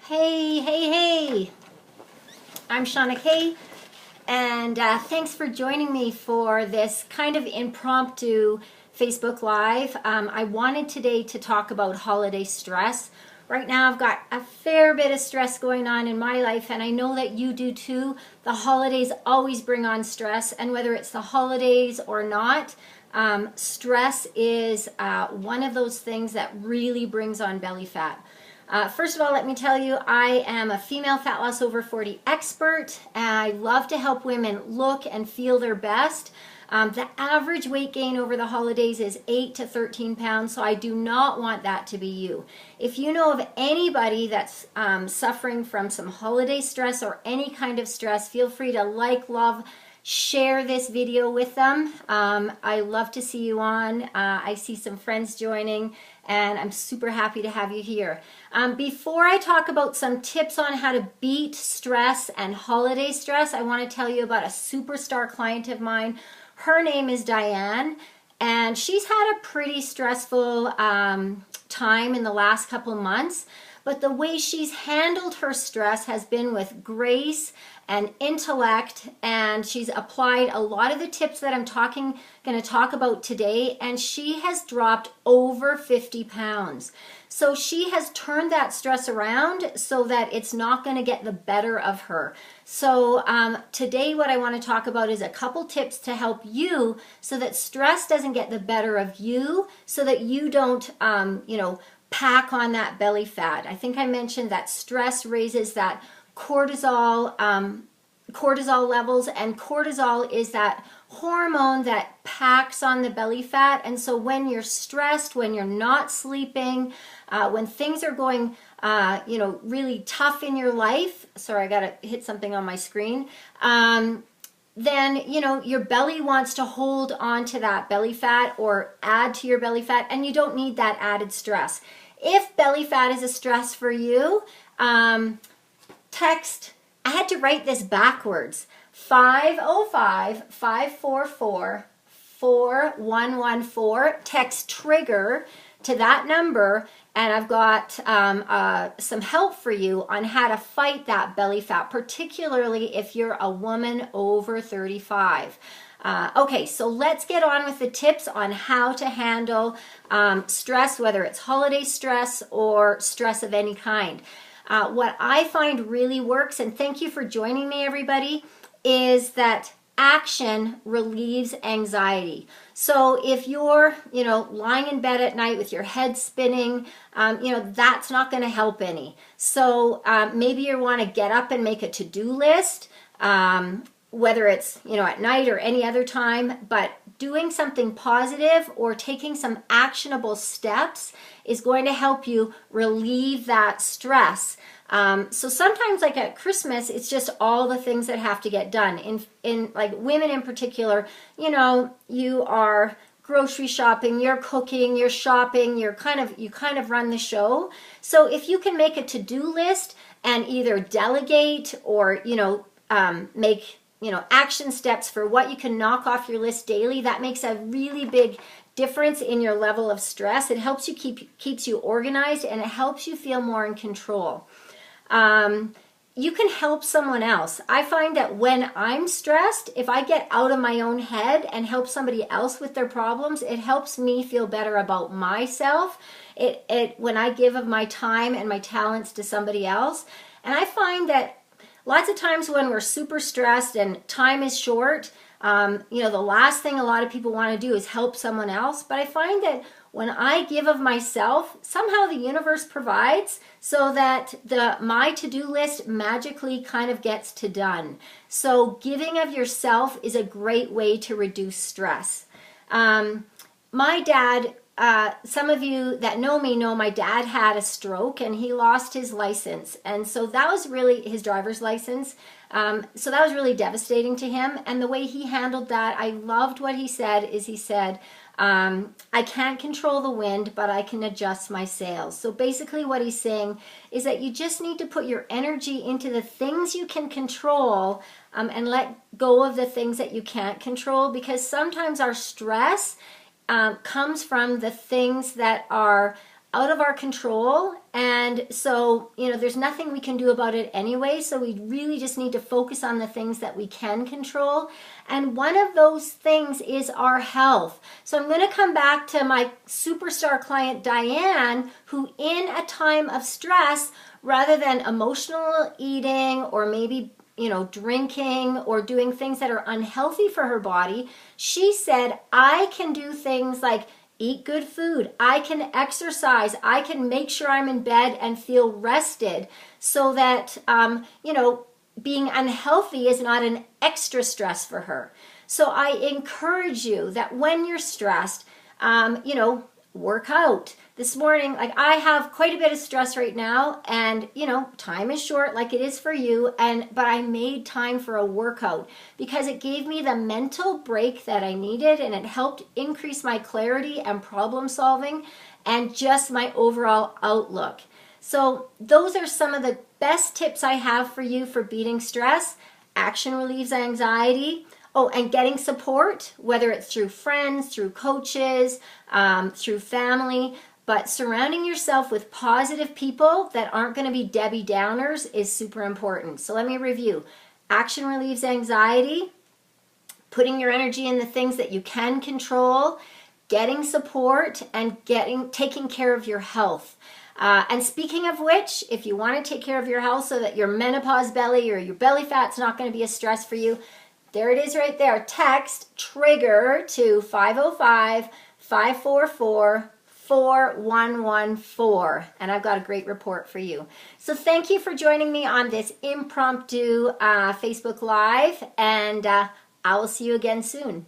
Hey, I'm Shawna K, and thanks for joining me for this kind of impromptu Facebook Live. I wanted today to talk about holiday stress. Right now I've got a fair bit of stress going on in my life, and I know that you do too. The holidays always bring on stress, and whether it's the holidays or not, stress is one of those things that really brings on belly fat. First of all, let me tell you, I am a female fat loss over 40 expert, and I love to help women look and feel their best. The average weight gain over the holidays is 8 to 13 pounds, so I do not want that to be you. If you know of anybody that's suffering from some holiday stress or any kind of stress, feel free to like, love, share this video with them. I love to see you on. I see some friends joining, and I'm super happy to have you here. Before I talk about some tips on how to beat stress and holiday stress, I want to tell you about a superstar client of mine. Her name is Diane, and she's had a pretty stressful time in the last couple months, but the way she's handled her stress has been with grace and intellect, and she's applied a lot of the tips that I'm going to talk about today, and she has dropped over 50 pounds. So she has turned that stress around so that it's not going to get the better of her. So today what I want to talk about is a couple tips to help you so that stress doesn't get the better of you, so that you don't, pack on that belly fat. I think I mentioned that stress raises that cortisol levels, and cortisol is that hormone that packs on the belly fat. And so when you're stressed, when you're not sleeping, when things are going really tough in your life, sorry, I gotta hit something on my screen, then your belly wants to hold on to that belly fat or add to your belly fat, and you don't need that added stress. If belly fat is a stress for you, text, I had to write this backwards, 505-544-4114, text trigger to that number, and I've got some help for you on how to fight that belly fat, particularly if you're a woman over 35. Okay, so let's get on with the tips on how to handle stress, whether it's holiday stress or stress of any kind. What I find really works, and thank you for joining me, everybody, is that action relieves anxiety. So if you're, lying in bed at night with your head spinning, that's not going to help any. So maybe you want to get up and make a to-do list, whether it's, at night or any other time, but doing something positive or taking some actionable steps is going to help you relieve that stress. So sometimes, like at Christmas, it's just all the things that have to get done. In like women in particular, you are grocery shopping, you're cooking, you're shopping, you kind of run the show. So if you can make a to-do list and either delegate or make action steps for what you can knock off your list daily, that makes a really big difference in your level of stress. It helps you keeps you organized, and it helps you feel more in control. You can help someone else. I find that when I'm stressed, if I get out of my own head and help somebody else with their problems, it helps me feel better about myself. When I give of my time and my talents to somebody else. And I find that lots of times when we're super stressed and time is short, the last thing a lot of people want to do is help someone else. But I find that when I give of myself, somehow the universe provides so that my to-do list magically kind of gets done. So giving of yourself is a great way to reduce stress. My dad, some of you that know me know my dad had a stroke and he lost his license. And so that was really his driver's license. So that was really devastating to him. And the way he handled that, I loved what he said, I can't control the wind, but I can adjust my sails. So basically what he's saying is that you just need to put your energy into the things you can control, and let go of the things that you can't control, because sometimes our stress comes from the things that are out of our control. And so, there's nothing we can do about it anyway. So we really just need to focus on the things that we can control. And one of those things is our health. So I'm going to come back to my superstar client, Diane, who in a time of stress, rather than emotional eating or maybe drinking or doing things that are unhealthy for her body, she said, I can do things like eat good food, I can exercise, I can make sure I'm in bed and feel rested, so that, being unhealthy is not an extra stress for her. So I encourage you that when you're stressed, work out. This morning, I have quite a bit of stress right now, and time is short like it is for you, but I made time for a workout because it gave me the mental break that I needed, and it helped increase my clarity and problem solving and just my overall outlook. So those are some of the best tips I have for you for beating stress. Action relieves anxiety. Oh, and getting support, whether it's through friends, through coaches, through family, but surrounding yourself with positive people that aren't going to be Debbie Downers is super important. So let me review. Action relieves anxiety, putting your energy in the things that you can control, getting support, and taking care of your health. And speaking of which, if you want to take care of your health so that your menopause belly or your belly fat's not going to be a stress for you, there it is right there. Text TRIGGER to 505-544-4114, and I've got a great report for you. So thank you for joining me on this impromptu Facebook Live, and I will see you again soon.